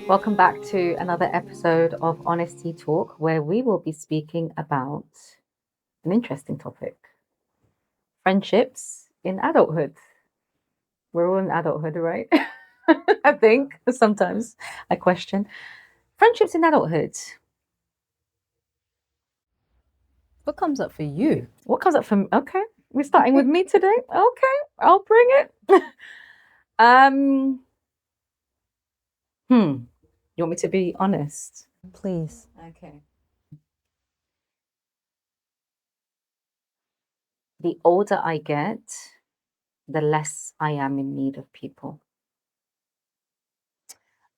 Welcome back to another episode of Honesty Talk, where we will be speaking about an interesting topic: friendships in adulthood. We're all in adulthood, right? I think sometimes I question friendships in adulthood. What comes up for you? What comes up from? Okay, we're starting with me today. Okay, I'll bring it. um, You want me to be honest? Please. Okay. The older I get, the less I am in need of people.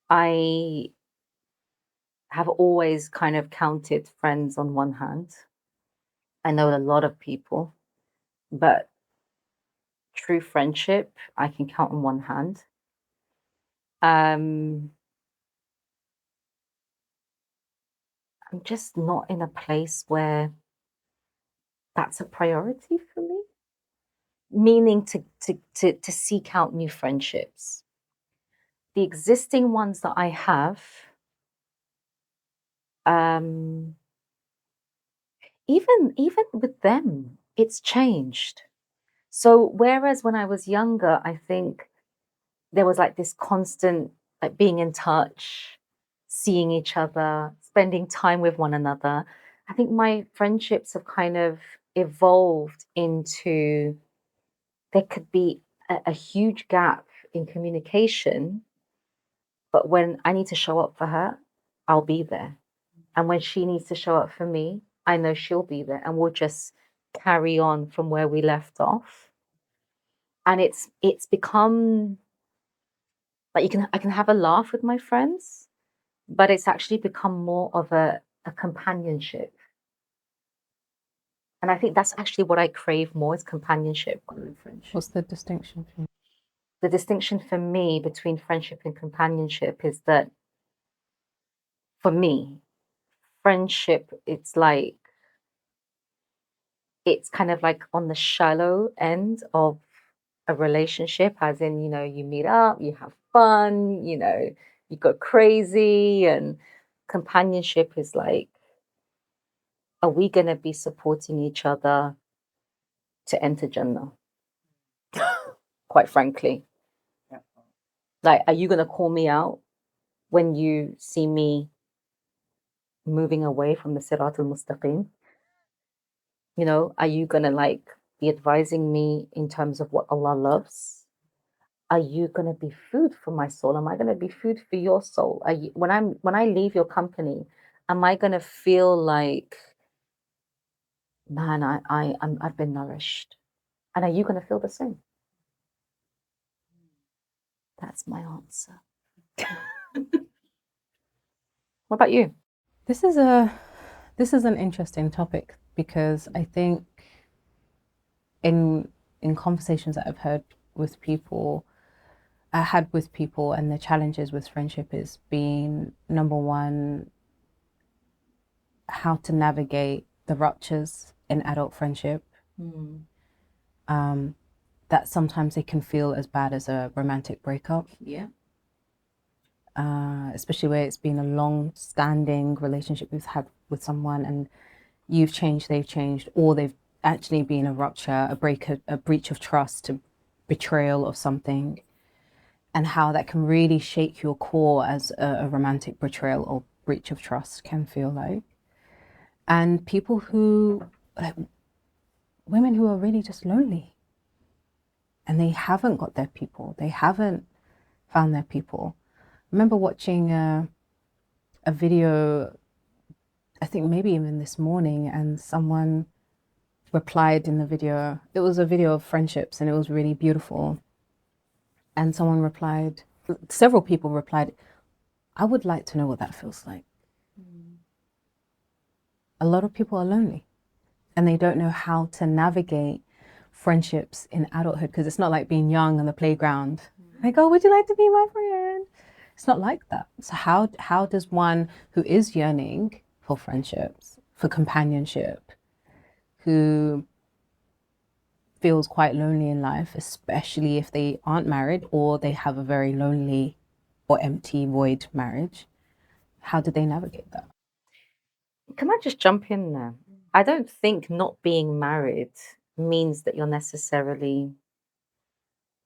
I have always kind of counted friends on one hand. I know a lot of people, but true friendship, I can count on one hand. I'm just not in a place where that's a priority for me, meaning to seek out new friendships. The existing ones that I have, um, even with them, it's changed. So whereas when I was younger, I think there was like this constant like being in touch, seeing each other, spending time with one another. I think my friendships have kind of evolved into there could be a huge gap in communication, but when I need to show up for her, I'll be there. And when she needs to show up for me, I know she'll be there and we'll just carry on from where we left off. And it's become like I can have a laugh with my friends, but it's actually become more of a companionship. And I think that's actually what I crave more is companionship rather than friendship. What's the distinction for you? The distinction for me between friendship and companionship is that for me, friendship, it's kind of like on the shallow end of a relationship, as in, you meet up, you have fun, you go crazy. And companionship is like, are we going to be supporting each other to enter Jannah? Quite frankly. Like, are you going to call me out when you see me moving away from the Siratul Mustaqim? Are you going to like be advising me in terms of what Allah loves? Are you going to be food for my soul? Am I going to be food for your soul? When I leave your company, am I going to feel like, man, I've been nourished? And are you going to feel the same? That's my answer. What about you? This is an interesting topic because I think in conversations that I've had with people, and the challenges with friendship is being number one, how to navigate the ruptures in adult friendship. That sometimes it can feel as bad as a romantic breakup. Yeah. Especially where it's been a long-standing relationship we've had with someone and you've changed, they've changed, or they've actually been a rupture, a breach of trust, a betrayal of something, and how that can really shake your core as a romantic betrayal or breach of trust can feel like. And people who, like, women who are really just lonely and they haven't got their people, they haven't found their people. I remember watching a video, I think maybe even this morning, and someone replied in the video. It was a video of friendships and it was really beautiful. And someone replied, several people replied, I would like to know what that feels like. A lot of people are lonely and they don't know how to navigate friendships in adulthood because it's not like being young on the playground. Like, oh, would you like to be my friend? It's not like that. So how does one who is yearning for friendships, for companionship, who feels quite lonely in life, especially if they aren't married or they have a very lonely or empty, void marriage. How did they navigate that? Can I just jump in there? I don't think not being married means that you're necessarily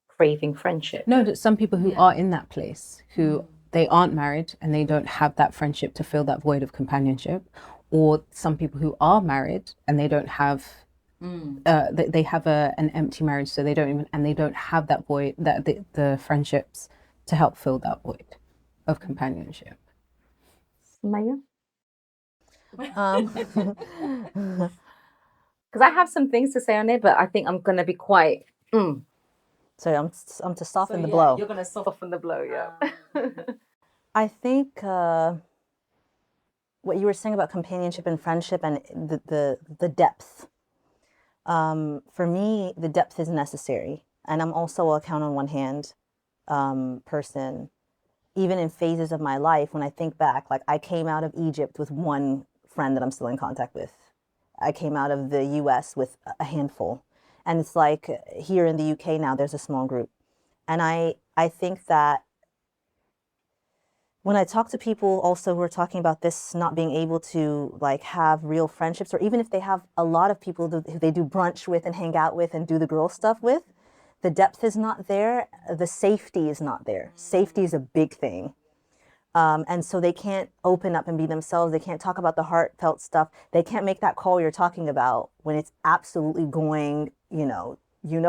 craving friendship. No, that some people who are in that place, who they aren't married and they don't have that friendship to fill that void of companionship, or some people who are married and they don't have they have an empty marriage, so they don't even, and they don't have that void, that the friendships to help fill that void of companionship. Sumayah? Um, Because I have some things to say on it, but I think I'm going to be quite. so I'm to soften the blow. You're going to soften the blow, yeah. I think what you were saying about companionship and friendship and the depth. For me, the depth is necessary, and I'm also a count on one hand person. Even in phases of my life, when I think back, like I came out of Egypt with one friend that I'm still in contact with. I came out of the US with a handful. And it's like here in the UK now, there's a small group. And I think that when I talk to people also who are talking about this not being able to like have real friendships, or even if they have a lot of people who they do brunch with and hang out with and do the girl stuff with, the depth is not there. The safety is not there. Safety is a big thing. And so they can't open up and be themselves. They can't talk about the heartfelt stuff. They can't make that call you're talking about when it's absolutely going, you know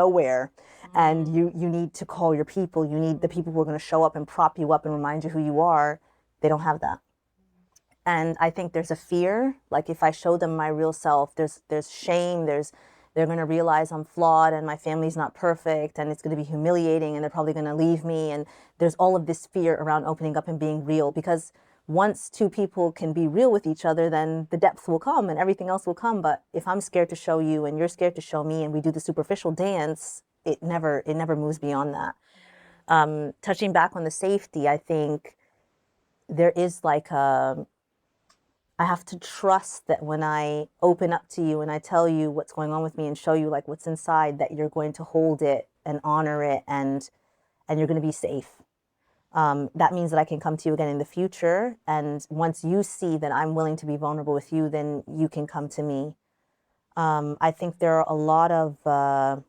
where. And you need to call your people. You need the people who are going to show up and prop you up and remind you who you are. They don't have that. And I think there's a fear. Like if I show them my real self, there's shame. They're going to realize I'm flawed and my family's not perfect and it's going to be humiliating and they're probably going to leave me. And there's all of this fear around opening up and being real, because once two people can be real with each other, then the depth will come and everything else will come. But if I'm scared to show you and you're scared to show me and we do the superficial dance, it never moves beyond that. Touching back on the safety, I think there is like I have to trust that when I open up to you and I tell you what's going on with me and show you like what's inside, that you're going to hold it and honor it, and you're going to be safe. That means that I can come to you again in the future. And once you see that I'm willing to be vulnerable with you, then you can come to me. I think there are a lot of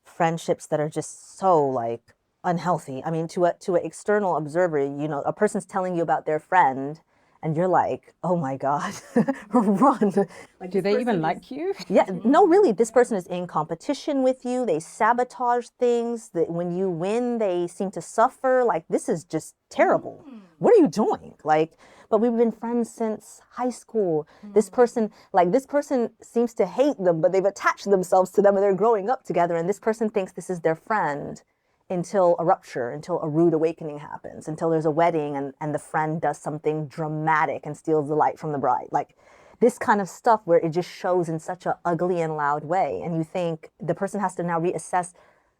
friendships that are just so like unhealthy. I mean, to an external observer, a person's telling you about their friend and you're like, oh my God, run. Like, do they even like you? Yeah, no, really, this person is in competition with you. They sabotage things. That when you win, they seem to suffer. Like, this is just terrible. What are you doing? Like, but we've been friends since high school. This person seems to hate them, but they've attached themselves to them and they're growing up together. And this person thinks this is their friend until a rupture, until a rude awakening happens, until there's a wedding and the friend does something dramatic and steals the light from the bride. Like this kind of stuff where it just shows in such an ugly and loud way. And you think the person has to now reassess,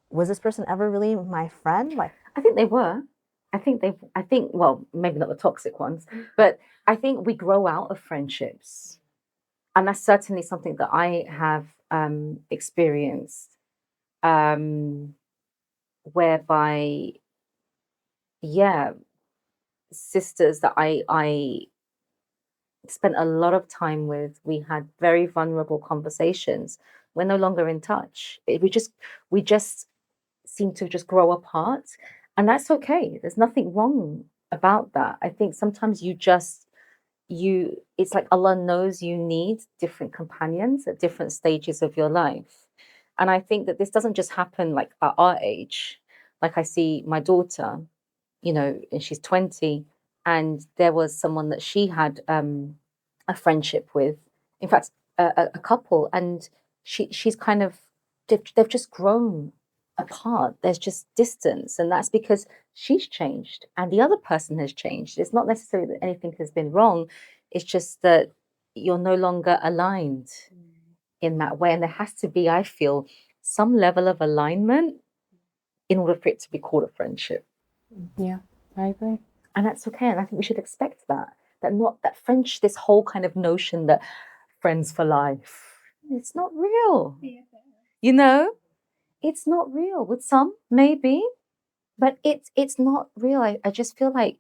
was this person ever really my friend? Like, I think they were. Well, maybe not the toxic ones, but I think we grow out of friendships. And that's certainly something that I have experienced. Whereby, yeah, sisters that I spent a lot of time with, we had very vulnerable conversations. We're no longer in touch. We just seem to just grow apart, and that's okay. There's nothing wrong about that. I think sometimes it's like Allah knows you need different companions at different stages of your life. And I think that this doesn't just happen like at our age. Like I see my daughter, and she's 20, and there was someone that she had a friendship with. In fact, a couple, and she's kind of they've just grown apart. There's just distance, and that's because she's changed and the other person has changed. It's not necessarily that anything has been wrong. It's just that you're no longer aligned in that way, and there has to be, I feel, some level of alignment in order for it to be called a friendship. Yeah, I agree. And that's okay. And I think we should expect that. Not that French, this whole kind of notion that friends for life, it's not real. It's not real. With some, maybe. But it's not real. I just feel like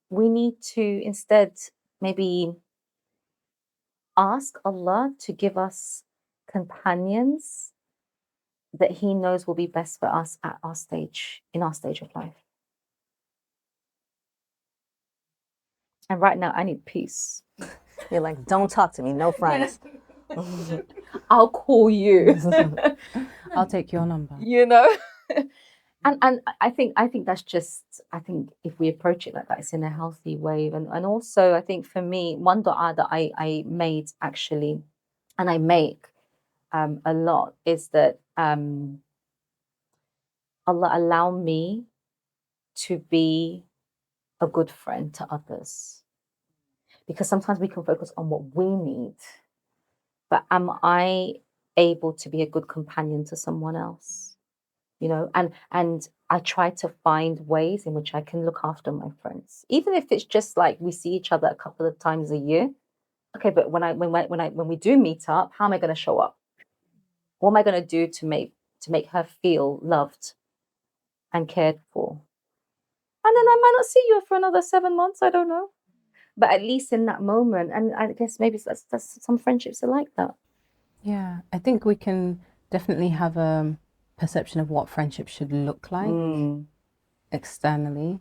we need to instead maybe ask Allah to give us companions that He knows will be best for us at our stage, in our stage of life. And right now, I need peace. You're like, don't talk to me, no friends. I'll call you. I'll take your number. You know. And I think that's just, I think if we approach it like that, it's in a healthy way. And also I think for me, one dua that I made actually, and I make a lot, is that Allah allow me to be a good friend to others. Because sometimes we can focus on what we need, but am I able to be a good companion to someone else? You know, and I try to find ways in which I can look after my friends, even if it's just like we see each other a couple of times a year. Okay, but when we do meet up, how am I going to show up? What am I going to do to make her feel loved and cared for? And then I might not see you for another 7 months. I don't know, but at least in that moment, and I guess maybe that's some friendships are like that. Yeah, I think we can definitely have a perception of what friendship should look like externally,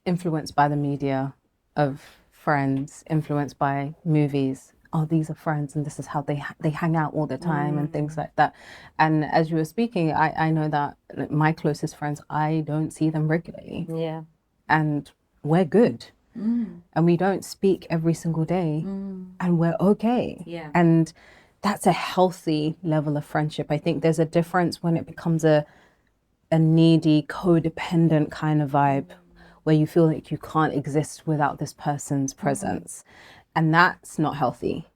influenced by the media of friends, influenced by movies. Oh, these are friends, and this is how they hang out all the time, and things like that. And as you were speaking, I know that my closest friends, I don't see them regularly. Yeah. And we're good. And we don't speak every single day, and we're okay. Yeah. And that's a healthy level of friendship. I think there's a difference when it becomes a needy, codependent kind of vibe where you feel like you can't exist without this person's presence. And that's not healthy.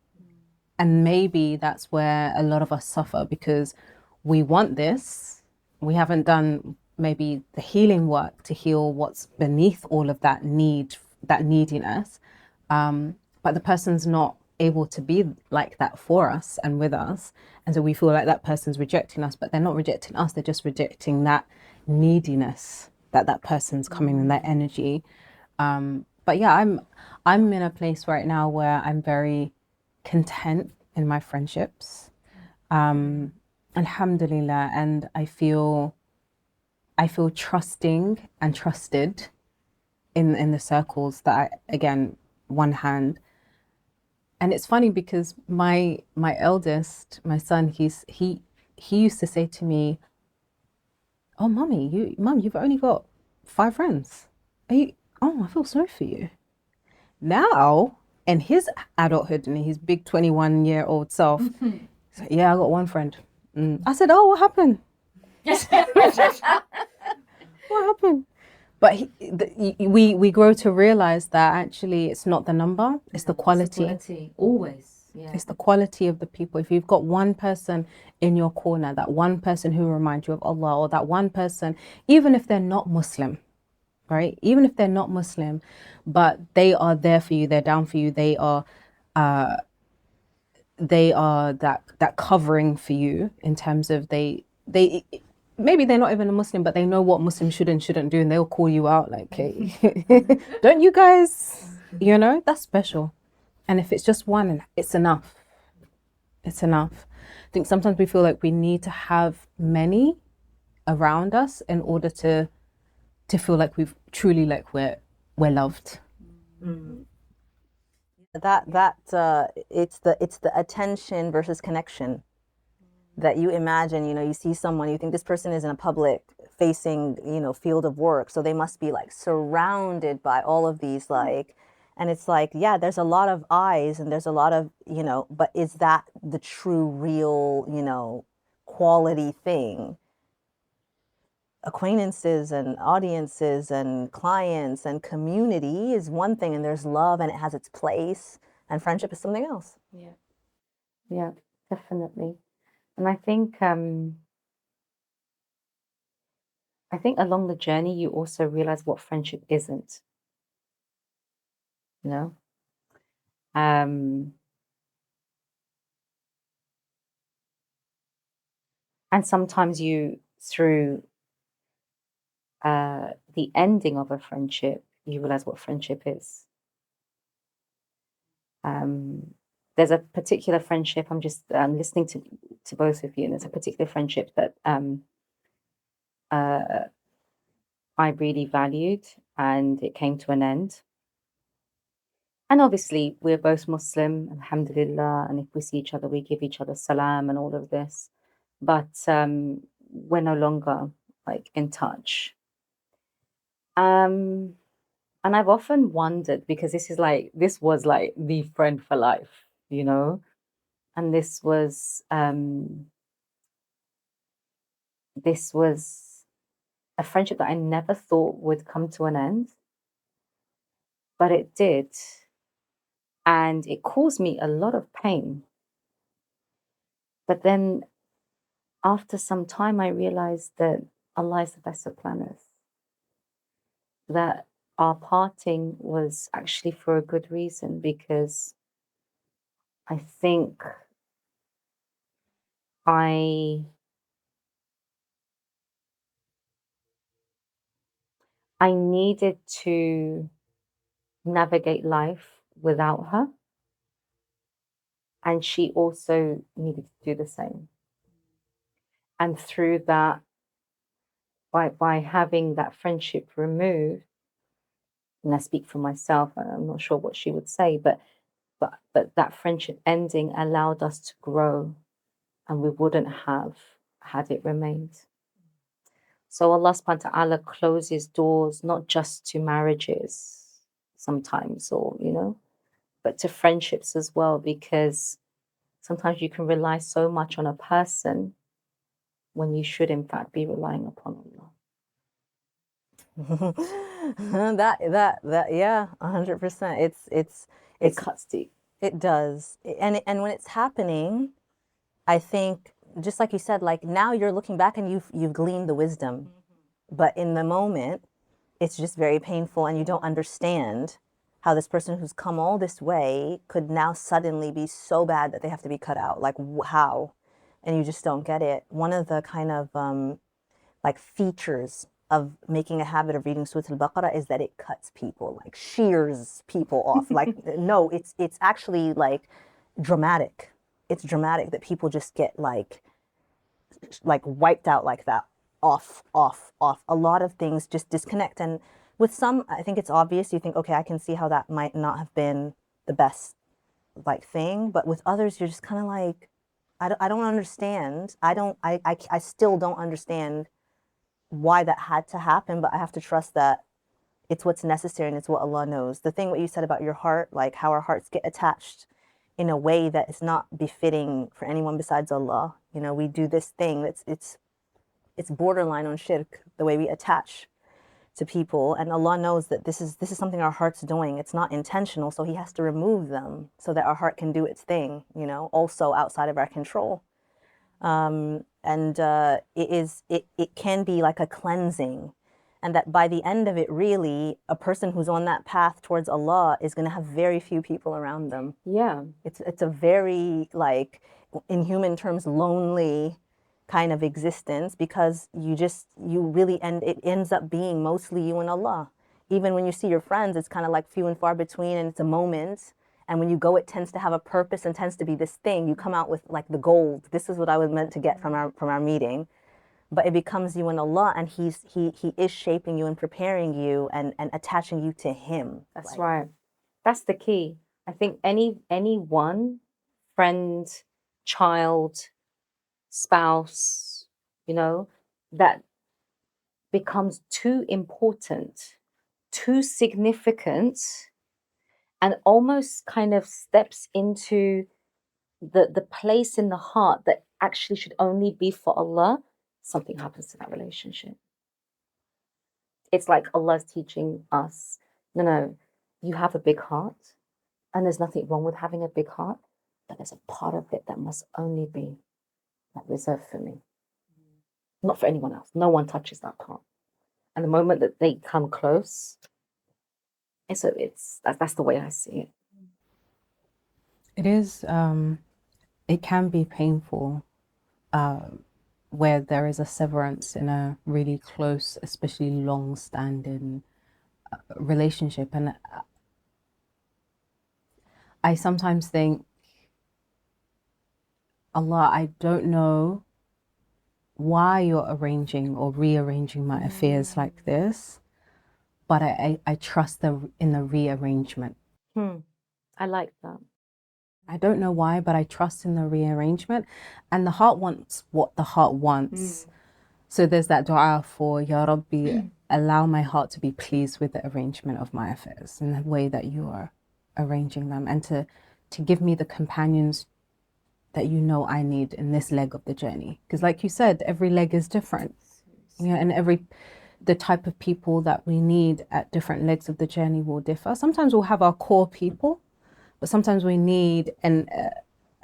And maybe that's where a lot of us suffer, because we want this. We haven't done maybe the healing work to heal what's beneath all of that need, that neediness. But the person's not able to be like that for us and with us. And so we feel like that person's rejecting us, but they're not rejecting us. They're just rejecting that neediness that person's coming in, that energy. But yeah, I'm in a place right now where I'm very content in my friendships. Alhamdulillah. And I feel trusting and trusted in the circles that I, again, one hand. And it's funny because my eldest, my son, he used to say to me, "Oh, mum, you've only got 5 friends. Are you? Oh, I feel sorry for you." Now, in his adulthood and his big 21-year-old self, he's like, "Yeah, I got 1 friend." I said, "Oh, what happened?" What happened? But we grow to realize that actually it's not the number, it's the quality. It's the quality. Always. Yeah. It's the quality of the people. If you've got one person in your corner, that one person who reminds you of Allah, or that one person, even if they're not Muslim, right? Even if they're not Muslim, but they are there for you, they're down for you, they are that covering for you, in terms of they maybe they're not even a Muslim, but they know what Muslims should and shouldn't do, and they'll call you out like, "Hey, don't you guys?" You know, that's special. And if it's just one, it's enough. It's enough. I think sometimes we feel like we need to have many around us in order to feel like we've truly, like, we're loved. It's the attention versus connection that you imagine. You know, you see someone, you think this person is in a public facing, you know, field of work, so they must be like surrounded by all of these, like, and it's like, yeah, there's a lot of eyes and there's a lot of, you know, but is that the true, real, you know, quality thing? Acquaintances and audiences and clients and community is one thing, and there's love and it has its place, and friendship is something else. Yeah, definitely. And I think along the journey you also realize what friendship isn't. You know? And sometimes through the ending of a friendship, you realize what friendship is. There's a particular friendship, I'm just listening to both of you, and there's a particular friendship that I really valued, and it came to an end. And obviously, we're both Muslim, alhamdulillah, and if we see each other, we give each other salam and all of this. But we're no longer like in touch. And I've often wondered, because this was like the friend for life, you know, and this was a friendship that I never thought would come to an end, but it did. And it caused me a lot of pain. But then after some time, I realized that Allah is the best of planners, that our parting was actually for a good reason, because I think I needed to navigate life without her, and she also needed to do the same. And through that, by having that friendship removed, and I speak for myself, I'm not sure what she would say, but that friendship ending allowed us to grow, and we wouldn't have had it remained. So Allah subhanahu wa ta'ala closes doors not just to marriages sometimes, or but to friendships as well, because sometimes you can rely so much on a person when you should in fact be relying upon Allah. that yeah, 100%. It cuts deep. It does. And when it's happening, I think, just like you said, like now you're looking back and you've gleaned the wisdom. But in the moment, it's just very painful, and you don't understand how this person who's come all this way could now suddenly be so bad that they have to be cut out. Like, how? And you just don't get it. One of the kind of like features of making a habit of reading Surah Al-Baqarah is that it cuts people, like shears people off. Like, no, it's actually like dramatic. It's dramatic that people just get like wiped out like that. Off. A lot of things just disconnect. And with some, I think it's obvious. You think, okay, I can see how that might not have been the best like thing. But with others, you're just kind of like, I don't understand. I still don't understand why that had to happen, but I have to trust that it's what's necessary and it's what Allah knows. The thing what you said about your heart, like how our hearts get attached in a way that is not befitting for anyone besides Allah. You know, we do this thing that's it's borderline on shirk, the way we attach to people, and Allah knows that this is something our heart's doing. It's not intentional, so He has to remove them so that our heart can do its thing, you know, also outside of our control. It can be like a cleansing, and that by the end of it, really, a person who's on that path towards Allah is going to have very few people around them. Yeah. It's a very, like, in human terms, lonely kind of existence, because you really it ends up being mostly you and Allah. Even when you see your friends, it's kind of like few and far between, and it's a moment. And when you go, it tends to have a purpose and tends to be this thing. You come out with like the gold. This is what I was meant to get from our meeting. But it becomes you and Allah, and he is shaping you and preparing you and attaching you to Him. That's like, right. That's the key. I think anyone, friend, child, spouse, that becomes too important, too significant, and almost kind of steps into the place in the heart that actually should only be for Allah, something happens to that relationship. It's like Allah's teaching us, no, you have a big heart, and there's nothing wrong with having a big heart, but there's a part of it that must only be reserved for me, not for anyone else. No one touches that part. And the moment that they come close, that's the way I see it. It is, it can be painful where there is a severance in a really close, especially long-standing relationship. And I sometimes think, Allah, I don't know why you're arranging or rearranging my affairs like this, but I trust in the rearrangement. I like that. I don't know why, but I trust in the rearrangement. And the heart wants what the heart wants. So there's that dua for, Ya Rabbi, allow my heart to be pleased with the arrangement of my affairs in the way that you are arranging them, and to give me the companions that you know I need in this leg of the journey. Because like you said, every leg is different. And the type of people that we need at different legs of the journey will differ. Sometimes we'll have our core people, but sometimes we need an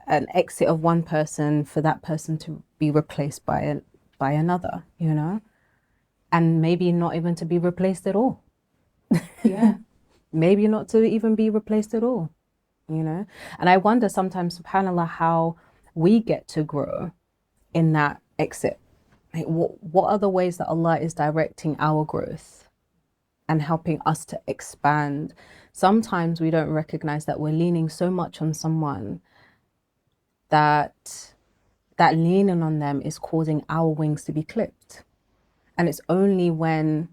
exit of one person for that person to be replaced by another, and maybe not even to be replaced at all. Yeah. Maybe not to even be replaced at all, And I wonder sometimes, subhanAllah, how we get to grow in that exit. Like, what are the ways that Allah is directing our growth and helping us to expand? Sometimes we don't recognize that we're leaning so much on someone that leaning on them is causing our wings to be clipped. And it's only when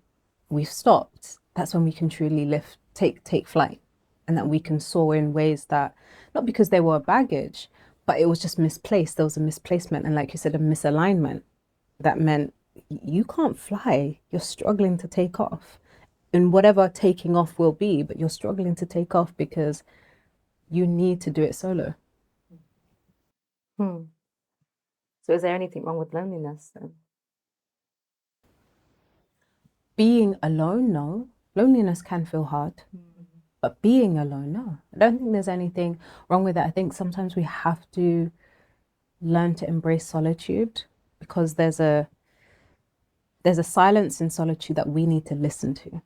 we've stopped, that's when we can truly take flight, and that we can soar in ways that, not because they were baggage, but it was just misplaced. There was a misplacement, and like you said, a misalignment that meant you can't fly. You're struggling to take off. And whatever taking off will be, but you're struggling to take off because you need to do it solo. So is there anything wrong with loneliness then? Being alone, no. Loneliness can feel hard. But being alone, no. I don't think there's anything wrong with that. I think sometimes we have to learn to embrace solitude, because there's a silence in solitude that we need to listen to.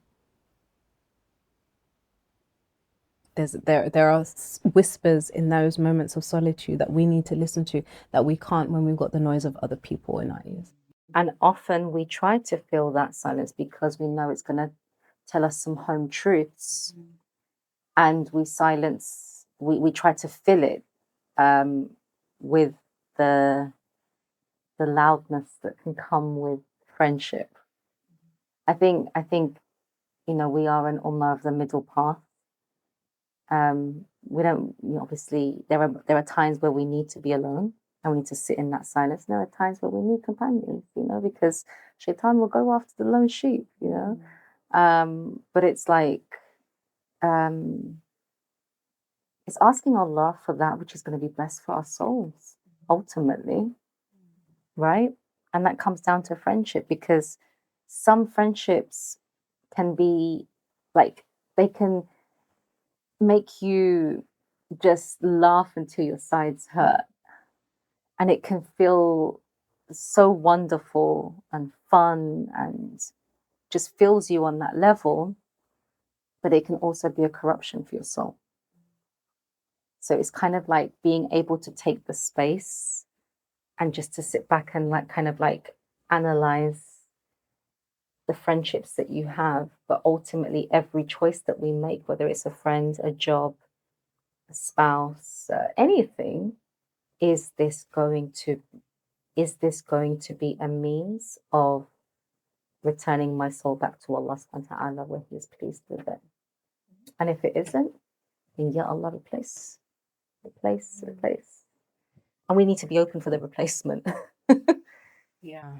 There are whispers in those moments of solitude that we need to listen to, that we can't when we've got the noise of other people in our ears. And often we try to fill that silence because we know it's going to tell us some home truths. And we try to fill it with the loudness that can come with friendship. I think we are an ummah of the middle path. We don't obviously there are times where we need to be alone and we need to sit in that silence. And there are times where we need companions, because shaitan will go after the lone sheep, But it's like it's asking Allah for that which is going to be best for our souls, ultimately, right? And that comes down to friendship, because some friendships can be like, they can make you just laugh until your sides hurt. And it can feel so wonderful and fun and just fills you on that level, but it can also be a corruption for your soul. So it's kind of like being able to take the space and just to sit back and analyze the friendships that you have. But ultimately, every choice that we make, whether it's a friend, a job, a spouse, anything, is this going to be a means of returning my soul back to Allah subhanahu wa ta'ala, where He is pleased with it? And if it isn't, then ya Allah, replace. And we need to be open for the replacement. Yeah.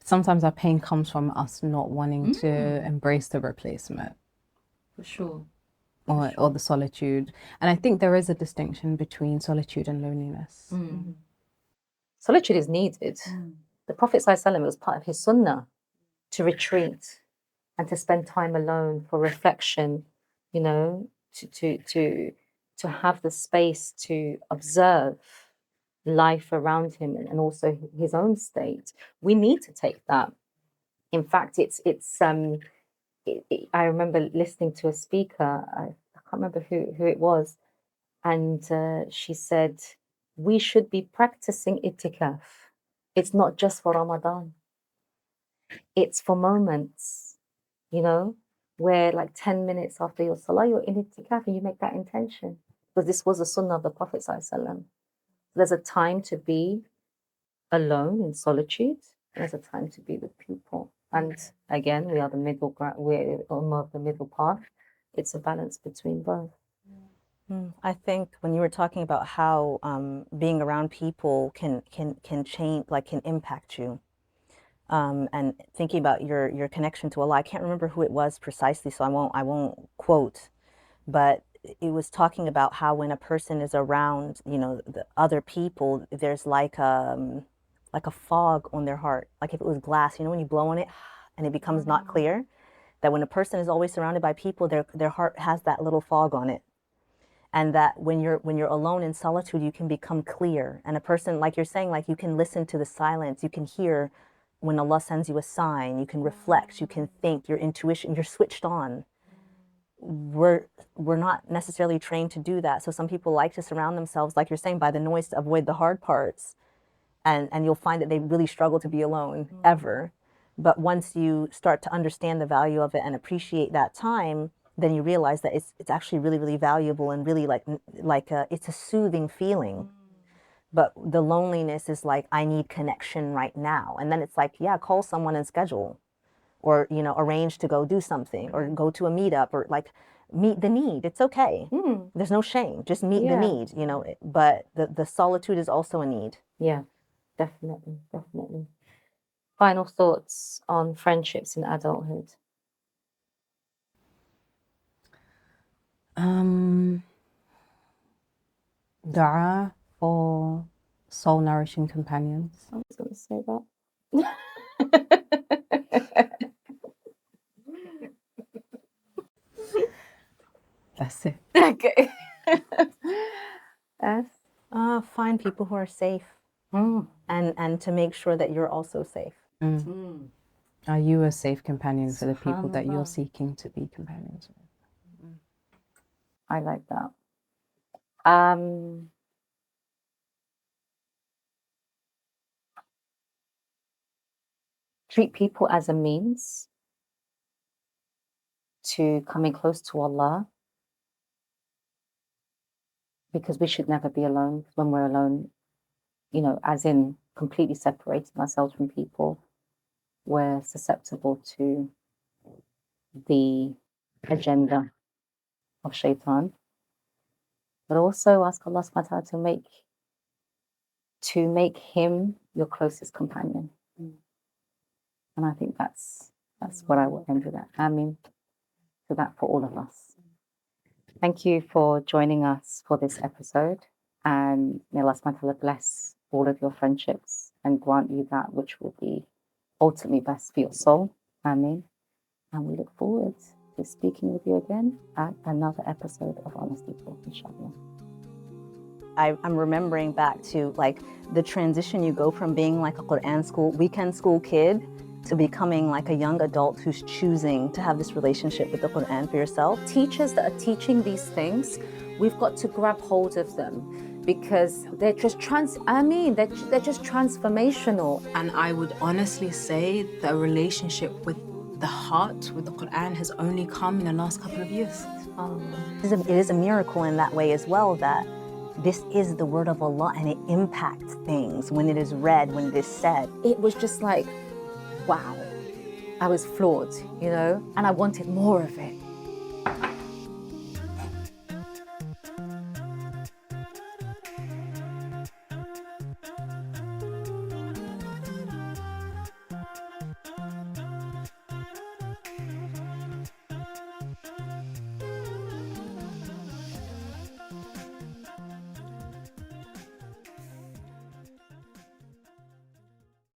Sometimes our pain comes from us not wanting to embrace the replacement. For sure. Or the solitude. And I think there is a distinction between solitude and loneliness. Solitude is needed. The Prophet ﷺ, it was part of his sunnah to retreat and to spend time alone for reflection, to have the space to observe life around him and also his own state. We need to take that. In fact, I remember listening to a speaker, I can't remember who it was, and she said, we should be practicing itikaf It's not just for Ramadan. It's for moments, you know, where like 10 minutes after your salah, you're in itikaf and you make that intention. Because this was a sunnah of the Prophet ﷺ. There's a time to be alone in solitude. There's a time to be with people. And again, we are the middle ground. We're ummah, the middle path. It's a balance between both. I think when you were talking about how being around people can change, like can impact you, and thinking about your connection to Allah, I can't remember who it was precisely, so I won't quote, but it was talking about how when a person is around, the other people, there's like a fog on their heart, like if it was glass, when you blow on it and it becomes not clear, that when a person is always surrounded by people, their heart has that little fog on it. And that when you're alone in solitude, you can become clear. And a person, like you're saying, like you can listen to the silence, you can hear when Allah sends you a sign, you can reflect, you can think, your intuition, you're switched on. We're not necessarily trained to do that. So some people like to surround themselves, like you're saying, by the noise to avoid the hard parts. And you'll find that they really struggle to be alone ever. But once you start to understand the value of it and appreciate that time, then you realize that it's actually really, really valuable and really it's a soothing feeling. But the loneliness is like, I need connection right now. And then it's like, yeah, call someone and schedule, or, arrange to go do something, or go to a meetup, or like meet the need. It's okay. There's no shame. Just meet the need, but the solitude is also a need. Yeah, definitely, definitely. Final thoughts on friendships in adulthood? Dua for soul-nourishing companions. I was going to say that. That's it. Okay. Yes. Find people who are safe, and to make sure that you're also safe. Are you a safe companion for the people that you're seeking to be companions with? I like that. Treat people as a means to coming close to Allah, because we should never be alone. When we're alone, as in completely separating ourselves from people, we're susceptible to the agenda of shaitan. But also ask Allah subhanahu wa ta'ala to make him your closest companion. And I think that's what I will end with that. Ameen. So that for all of us. Thank you for joining us for this episode. And may Allah subhanahu wa ta'ala bless all of your friendships and grant you that which will be ultimately best for your soul. Ameen. And we look forward to speaking with you again at another episode of Honesty Talk, inshallah. I'm remembering back to like the transition you go from being like a Quran school, weekend school kid, to becoming like a young adult who's choosing to have this relationship with the Quran for yourself. Teachers that are teaching these things, we've got to grab hold of them, because they're just they're just transformational. And I would honestly say that a relationship with the heart, with the Quran, has only come in the last couple of years. It is a miracle in that way as well, that this is the word of Allah and it impacts things when it is read, when it is said. It was just like, wow, I was floored, and I wanted more of it.